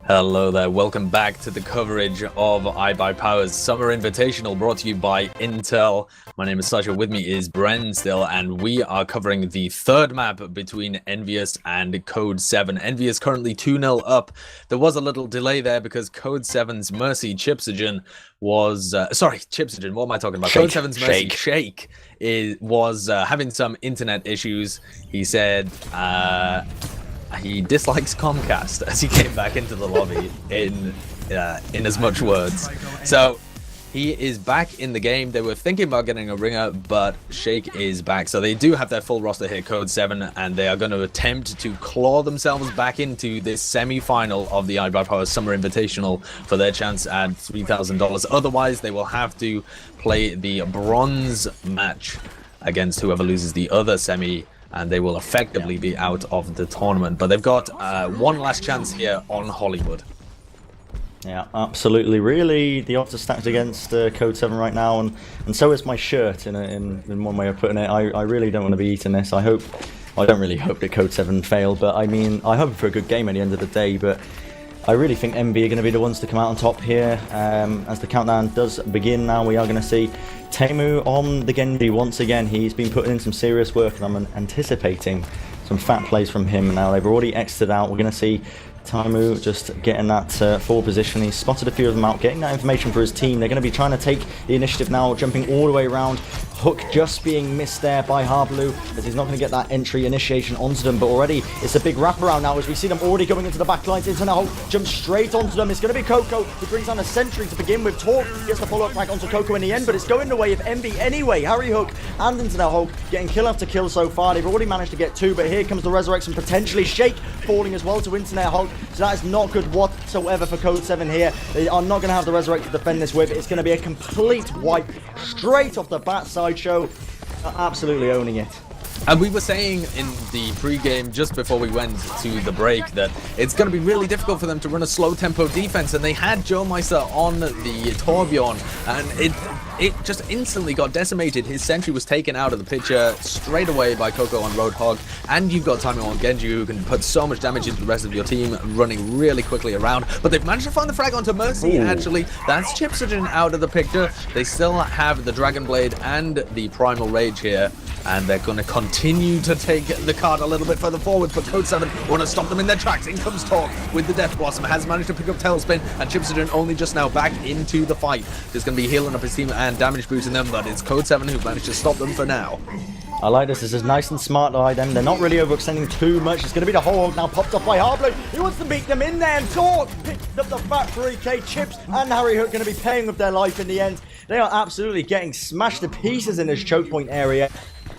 Hello there, welcome back to the coverage of iBuyPower's Summer Invitational brought to you by Intel. My name is Sasha, with me is Bren still, and we are covering the third map between ENVYUS and CODE7. ENVYUS currently 2-0 up. There was a little delay there because CODE7's Mercy Chipsogen was... Chipsogen, what am I talking about? CODE7's Mercy Shake was having some internet issues. He said... he dislikes Comcast as he came back into the lobby in as much words. So he is back in the game. They were thinking about getting a ringer, but Shake is back. So they do have their full roster here, CODE7, and they are going to attempt to claw themselves back into this semi-final of the iBuyPower Summer Invitational for their chance at $3,000. Otherwise, they will have to play the bronze match against whoever loses the other semi, and they will effectively be out of the tournament. But they've got one last chance here on Hollywood. Yeah, absolutely. Really, the odds are stacked against CODE7 right now, and so is my shirt, in one way of putting it. I really don't want to be eating this. I don't really hope that CODE7 fail, but I mean, I hope for a good game at the end of the day, but I really think MB are going to be the ones to come out on top here. As the countdown does begin now, we are going to see Temu on the Genji once again. He's been putting in some serious work, and I'm anticipating some fat plays from him. Now they've already exited out. We're going to see Taimu just getting that forward position. He's spotted a few of them out, getting that information for his team. They're going to be trying to take the initiative now, jumping all the way around. Hook just being missed there by Harblue, as he's not going to get that entry initiation onto them, but already it's a big wraparound now as we see them already going into the back lines. Internet Hulk jumps straight onto them. It's going to be Coco who brings down a sentry to begin with. Talk gets the follow-up back onto Coco in the end, but it's going the way of MB anyway. Harry Hook and Internet Hulk getting kill after kill so far. They've already managed to get two, but here comes the resurrection, potentially Shake falling as well to Internet Hulk, so that is not good whatsoever for CODE7 here. They are not going to have the resurrect to defend this with. It's going to be a complete wipe straight off the bat. Sideshow absolutely owning it. And we were saying in the pre-game, just before we went to the break, that it's going to be really difficult for them to run a slow-tempo defense, and they had Joe Meister on the Torbjorn, and it just instantly got decimated. His sentry was taken out of the picture straight away by Coco on Roadhog, and you've got Taimu on Genji, who can put so much damage into the rest of your team, running really quickly around. But they've managed to find the frag onto Mercy. Ooh. Actually. That's Chipsogen out of the picture. They still have the Dragon Blade and the Primal Rage here, and they're going to continue to take the card a little bit further forward, but CODE7 want to stop them in their tracks. In comes Talk with the Death Blossom, has managed to pick up Tailspin, and Chipsogen only just now back into the fight. Just going to be healing up his team and damage boosting them, but it's CODE7 who managed to stop them for now. I like this. This is nice and smart by them. They're not really overextending too much. It's going to be the Hog now popped up by Harblue. He wants to beat them in there, and Talk picked up the fat 3k. Chips and Harry Hook going to be paying with their life in the end. They are absolutely getting smashed to pieces in this choke point area.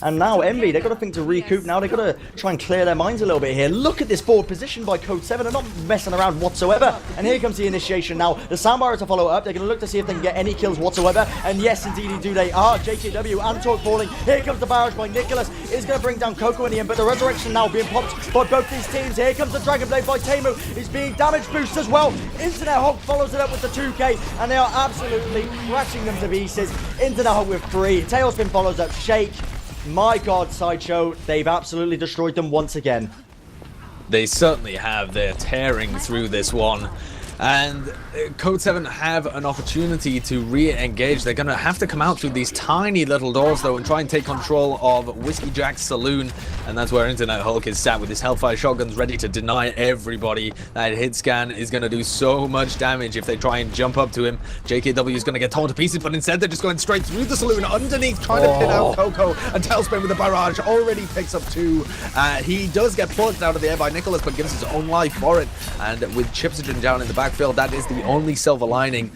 And now Envy, they've got to think to recoup now. They've got to try and clear their minds a little bit here. Look at this forward position by CODE7. They're not messing around whatsoever. And here comes the initiation now. The Soundbar to follow up. They're going to look to see if they can get any kills whatsoever. And yes, indeed do they are. JKW and Talk falling. Here comes the barrage by Nicholas. Is going to bring down Coco in the end. But the resurrection now being popped by both these teams. Here comes the Dragon Blade by Temu. He's being damage boosted as well. Internet Hog follows it up with the 2k. And they are absolutely crashing them to pieces. Internet Hog with 3. Tailspin follows up Shake. My God, Sideshow, they've absolutely destroyed them once again. They certainly have. They're tearing through this one. And CODE7 have an opportunity to re-engage. They're going to have to come out through these tiny little doors, though, and try and take control of Whiskey Jack's saloon. And that's where Internet Hulk is sat with his Hellfire shotguns ready to deny everybody. That hit scan is going to do so much damage if they try and jump up to him. JKW is going to get torn to pieces, but instead they're just going straight through the saloon underneath, trying to pin out Coco. And Tailspin with the barrage already picks up 2. He does get plucked out of the air by Nicholas, but gives his own life for it. And with Chipsogen down in the backfield, that is the only silver lining.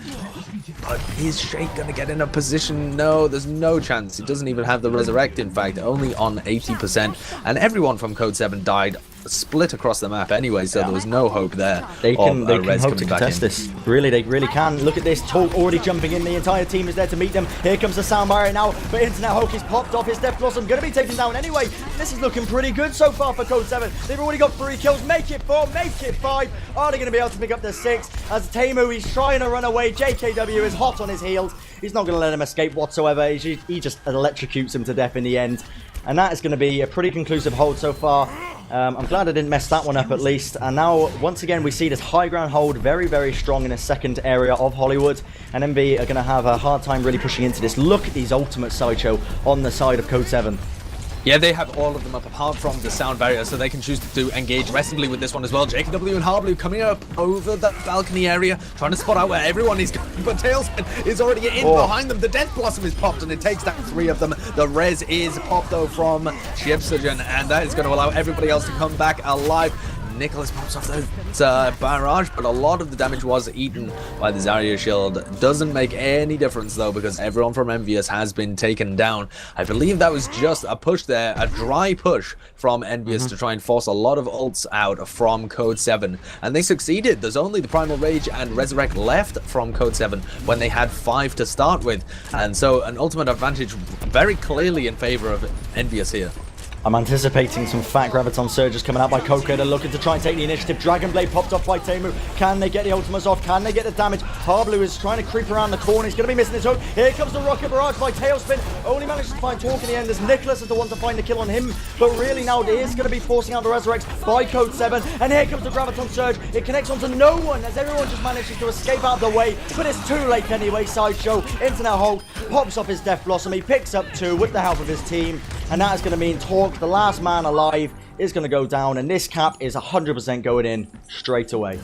But is Shake going to get in a position? No, there's no chance. He doesn't even have the resurrect, in fact, only on 80%. And everyone from CODE7 died split across the map anyway, so there was no hope there. They can hope to contest this. Really, they really can. Look at this. Talk already jumping in. The entire team is there to meet them. Here comes the Sound Barrier now, but Internet Hulk is popped off. His Death Blossom going to be taken down anyway. This is looking pretty good so far for CODE7. They've already got 3 kills. Make it 4, make it 5. Are they going to be able to pick up the 6? As Temu, he's trying to run away. JKW is hot on his heels. He's not going to let him escape whatsoever. He just electrocutes him to death in the end. And that is going to be a pretty conclusive hold so far. I'm glad I didn't mess that one up at least. And now, once again, we see this high ground hold very, very strong in the second area of Hollywood. And Envy are going to have a hard time really pushing into this. Look at these ultimate Sideshow on the side of CODE7. Yeah, they have all of them up apart from the sound barrier, so they can choose to engage aggressively with this one as well. JKW and Harblue coming up over that balcony area, trying to spot out where everyone is going, but Tailspin is already in behind them. The Death Blossom is popped, and it takes down 3 of them. The res is popped, though, from Shipsurgeon, and that is going to allow everybody else to come back alive. Nicholas pops off the barrage, but a lot of the damage was eaten by the Zarya shield. Doesn't make any difference, though, because everyone from ENVYUS has been taken down. I believe that was just a push there, a dry push from ENVYUS to try and force a lot of ults out from CODE7, and they succeeded. There's only the Primal Rage and Resurrect left from CODE7 when they had 5 to start with, and so an ultimate advantage very clearly in favor of ENVYUS here. I'm anticipating some fat Graviton Surges coming out by Coco. They're looking to try and take the initiative. Dragon Blade popped off by Temu. Can they get the ultimates off? Can they get the damage? Harblue is trying to creep around the corner. He's going to be missing his hook. Here comes the Rocket Barrage by Tailspin. Only managed to find Talk in the end as Nicholas is the one to find the kill on him. But really now it is going to be forcing out the Resurrects by CODE7. And here comes the Graviton Surge. It connects onto no one as everyone just manages to escape out of the way. But it's too late anyway. Sideshow, Internet Hulk, pops off his Death Blossom. He picks up 2 with the help of his team. And that is going to mean Talk, the last man alive, is going to go down. And this cap is 100% going in straight away.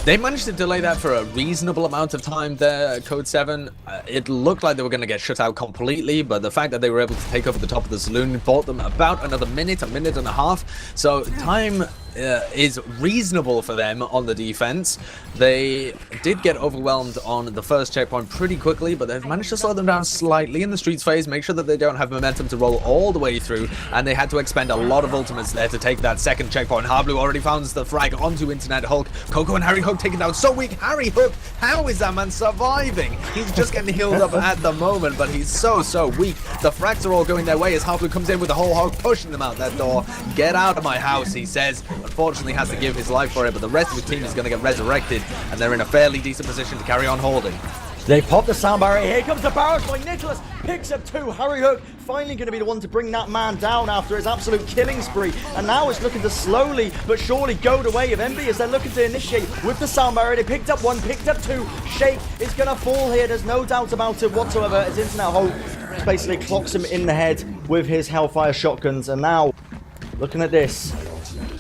They managed to delay that for a reasonable amount of time there, CODE7. It looked like they were going to get shut out completely, but the fact that they were able to take over the top of the saloon bought them about another minute, a minute and a half. So time is reasonable for them on the defense. They did get overwhelmed on the first checkpoint pretty quickly, but they've managed to slow them down slightly in the streets phase, make sure that they don't have momentum to roll all the way through, and they had to expend a lot of ultimates there to take that second checkpoint. Harblue already found the frag onto Internet Hulk. Coco and Harry Hook taken down so weak. Harry Hook, how is that man surviving? He's just getting healed up at the moment, but he's so weak. The frags are all going their way as Harblue comes in with the whole Hulk, pushing them out that door. Get out of my house, he says. Unfortunately has to give his life for it, but the rest of his team is going to get resurrected, and they're in a fairly decent position to carry on holding. They pop the sound barrier. Here comes the barrage by Nicholas. Picks up 2. Harry Hook finally going to be the one to bring that man down after his absolute killing spree. And now it's looking to slowly but surely go the way of Envy as they're looking to initiate with the sound barrier. They picked up 1, picked up 2. Shake is going to fall here. There's no doubt about it whatsoever as Internet Hulk basically clocks him in the head with his Hellfire shotguns. And now, looking at this,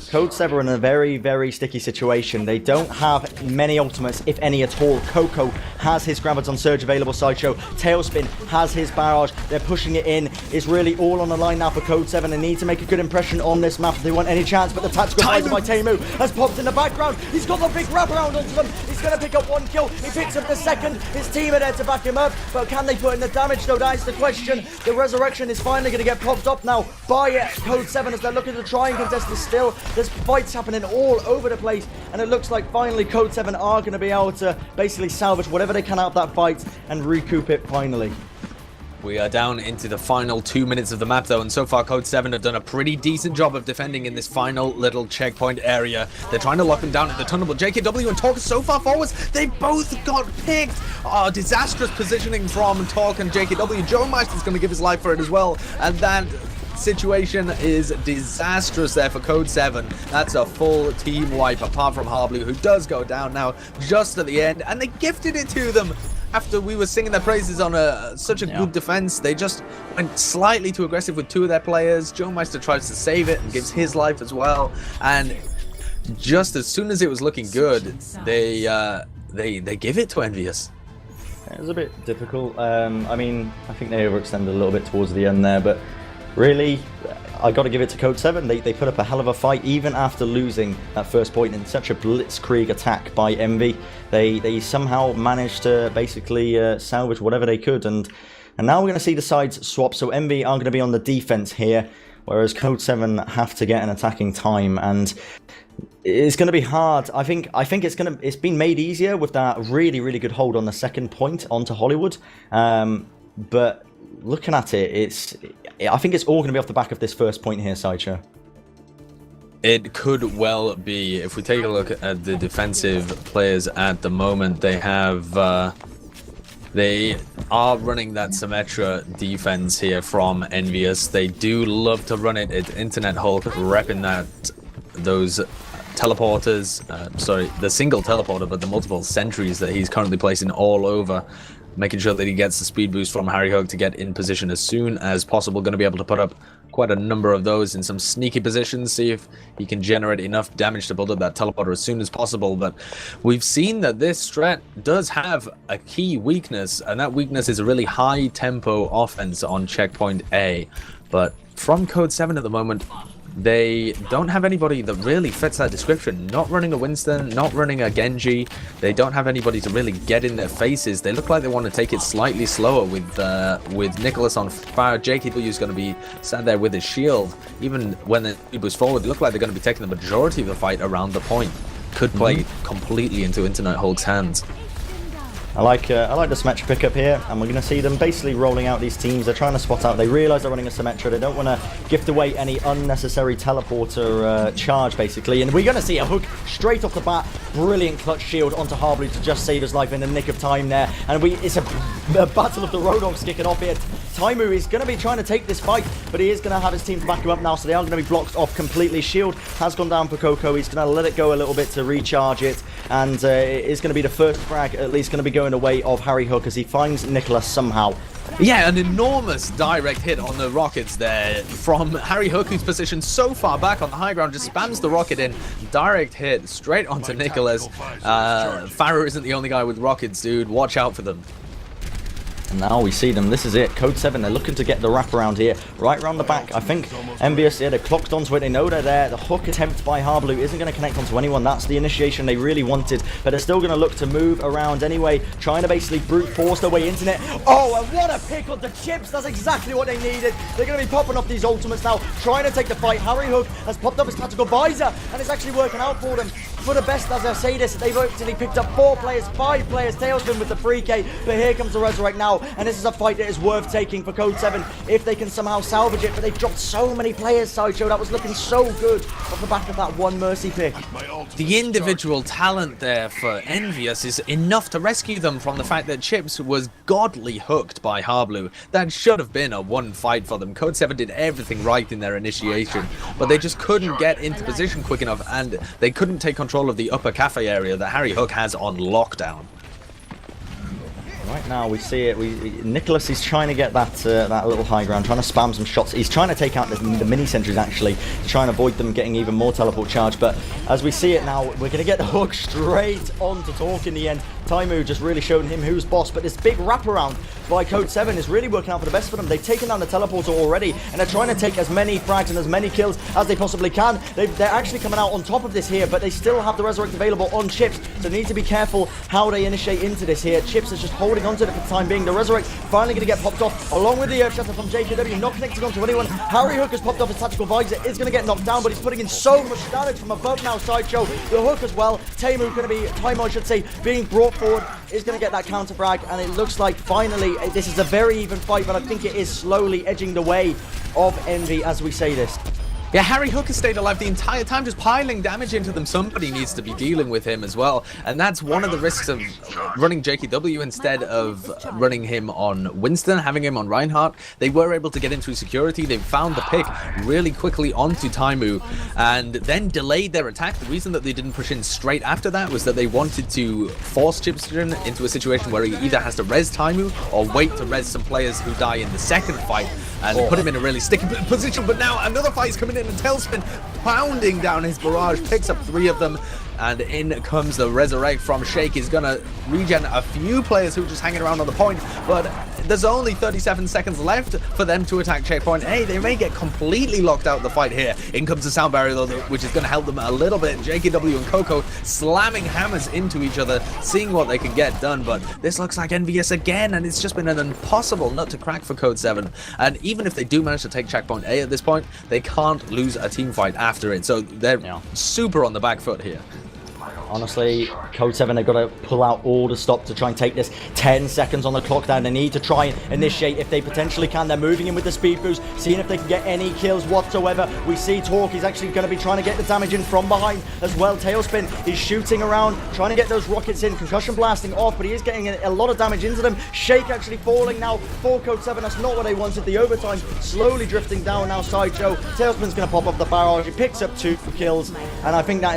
CODE7 are in a very sticky situation. They don't have many ultimates, if any at all. Coco has his Graviton Surge available, Sideshow. Tailspin has his barrage. They're pushing it in. It's really all on the line now for CODE7. They need to make a good impression on this map if they want any chance. But the tactical fighter by Temu has popped in the background. He's got the big wraparound onto them. He's going to pick up 1 kill. He picks up the second. His team are there to back him up. But can they put in the damage, though? That is the question. The Resurrection is finally going to get popped up now by CODE7 as they're looking to try and contest this still. There's fights happening all over the place, and it looks like finally CODE7 are going to be able to basically salvage whatever they can out of that fight and recoup it finally. We are down into the final 2 minutes of the map, though, and so far CODE7 have done a pretty decent job of defending in this final little checkpoint area. They're trying to lock them down at the tunnel, but JKW and Talk are so far forwards, they both got picked. Oh, disastrous positioning from Talk and JKW. Joe Meister's going to give his life for it as well, and that situation is disastrous there for CODE7. That's a full team wipe, apart from Harblue, who does go down now just at the end, and they gifted it to them. After we were singing their praises on such a good defense, they just went slightly too aggressive with 2 of their players. Joe Meister tries to save it and gives his life as well, and just as soon as it was looking good, they give it to ENVYUS. It was a bit difficult. I mean, I think they overextended a little bit towards the end there, but really, I got to give it to CODE7. They put up a hell of a fight, even after losing that first point in such a blitzkrieg attack by Envy. They somehow managed to basically salvage whatever they could, and now we're going to see the sides swap. So Envy are going to be on the defense here, whereas CODE7 have to get an attacking time, and it's going to be hard. I think it's been made easier with that really good hold on the second point onto Hollywood, but looking at it, I think it's all going to be off the back of this first point here, Sideshow. It could well be. If we take a look at the defensive players at the moment, they have They are running that Symmetra defense here from ENVYUS. They do love to run it. It's Internet Hulk repping those teleporters. Sorry, the single teleporter, but the multiple sentries that he's currently placing all over, making sure that he gets the speed boost from Harry Hook to get in position as soon as possible. Going to be able to put up quite a number of those in some sneaky positions, see if he can generate enough damage to build up that teleporter as soon as possible. But we've seen that this strat does have a key weakness, and that weakness is a really high tempo offense on checkpoint A. But from CODE7 at the moment, they don't have anybody that really fits that description. Not running a Winston, not running a Genji. They don't have anybody to really get in their faces. They look like they want to take it slightly slower with Nicholas on fire. JKW is going to be sat there with his shield. Even when the boost forward, they look like they're going to be taking the majority of the fight around the point. Could play completely into Internet Hulk's hands. I like the Symmetra pickup here, and we're going to see them basically rolling out these teams. They're trying to spot out. They realise they're running a Symmetra. They don't want to gift away any unnecessary teleporter charge, basically. And we're going to see a Hook straight off the bat. Brilliant clutch shield onto Harblue to just save his life in the nick of time there. And it's a battle of the Roadhogs kicking off here. Taimu is going to be trying to take this fight, but he is going to have his team to back him up now, so they are going to be blocked off completely. Shield has gone down for Coco. He's going to let it go a little bit to recharge it, and it is going to be the first frag, at least going to be going away of Harry Hook as he finds Nicholas somehow. Yeah, an enormous direct hit on the rockets there from Harry Hook, who's positioned so far back on the high ground, just spams the rocket in. Direct hit straight onto Nicholas. Farah isn't the only guy with rockets, dude. Watch out for them. And now we see them. This is it. CODE7, they're looking to get the wraparound here. Right around the back. I think ENVYUS, yeah, they're clocked onto it. They know they're there. The hook attempt by Harblue isn't going to connect onto anyone. That's the initiation they really wanted. But they're still going to look to move around anyway, trying to basically brute force their way into it. Oh, and what a pick on the chips. That's exactly what they needed. They're going to be popping up these ultimates now, trying to take the fight. Harry Hook has popped up his tactical visor, and it's actually working out for them. For the best, as I say this, they've actually picked up 4 players, 5 players, Tailspin with the 3K, but here comes the Resurrect now, and this is a fight that is worth taking for CODE7 if they can somehow salvage it, but they've dropped so many players, Sideshow. That was looking so good off the back of that one Mercy pick. The individual talent there for ENVYUS is enough to rescue them from the fact that Chips was godly hooked by Harblue. That should have been a one fight for them. CODE7 did everything right in their initiation, but they just couldn't get into position quick enough, and they couldn't take control of the upper cafe area that Harry Hook has on lockdown. Right now we see it. Nicholas is trying to get that that little high ground, trying to spam some shots. He's trying to take out the mini sentries actually to try and avoid them getting even more teleport charge. But as we see it now, we're going to get the Hook straight on to talk in the end. Taimu just really showing him who's boss, but this big wraparound by CODE7 is really working out for the best for them. They've taken down the teleporter already, and they're trying to take as many frags and as many kills as they possibly can. They're actually coming out on top of this here, but they still have the Resurrect available on Chips, so they need to be careful how they initiate into this here. Chips is just holding onto it for the time being. The Resurrect finally going to get popped off, along with the Earth Shatter from JKW, not connecting onto anyone. Harry Hook has popped off his tactical visor, is going to get knocked down, but he's putting in so much damage from above now, Sideshow. The Hook as well, Taimu I should say, being brought forward, is going to get that counter frag, and it looks like finally this is a very even fight, but I think it is slowly edging the way of Envy as we say this. Yeah, Harry Hook has stayed alive the entire time, just piling damage into them. Somebody needs to be dealing with him as well. And that's one of the risks of running JKW instead of running him on Winston, having him on Reinhardt. They were able to get into security. They found the pick really quickly onto Taimu and then delayed their attack. The reason that they didn't push in straight after that was that they wanted to force Chipstone into a situation where he either has to res Taimu or wait to res some players who die in the second fight and put him in a really sticky position. But now another fight is coming in, and Tailspin pounding down his barrage, picks up 3 of them, and in comes the Resurrect from Shake. He's gonna regen a few players who are just hanging around on the point, but there's only 37 seconds left for them to attack checkpoint A. They may get completely locked out of the fight here. In comes the sound barrier though, which is gonna help them a little bit. JKW and Coco slamming hammers into each other, seeing what they can get done, but this looks like ENVYUS again, and it's just been an impossible nut to crack for CODE7. And even if they do manage to take checkpoint A at this point, they can't lose a team fight after it, so they're super on the back foot here. honestly, CODE7, they've got to pull out all the stop to try and take this. 10 seconds on the clock down. They need to try and initiate if they potentially can. They're moving in with the speed boost, seeing if they can get any kills whatsoever. We see Torque is actually going to be trying to get the damage in from behind as well. Tailspin is shooting around, trying to get those rockets in. Concussion blasting off, but he is getting a lot of damage into them. Shake actually falling now for CODE7. That's not what they wanted. The overtime slowly drifting down now. Sideshow. Tailspin's going to pop up the barrage. He picks up 2 kills, and I think that is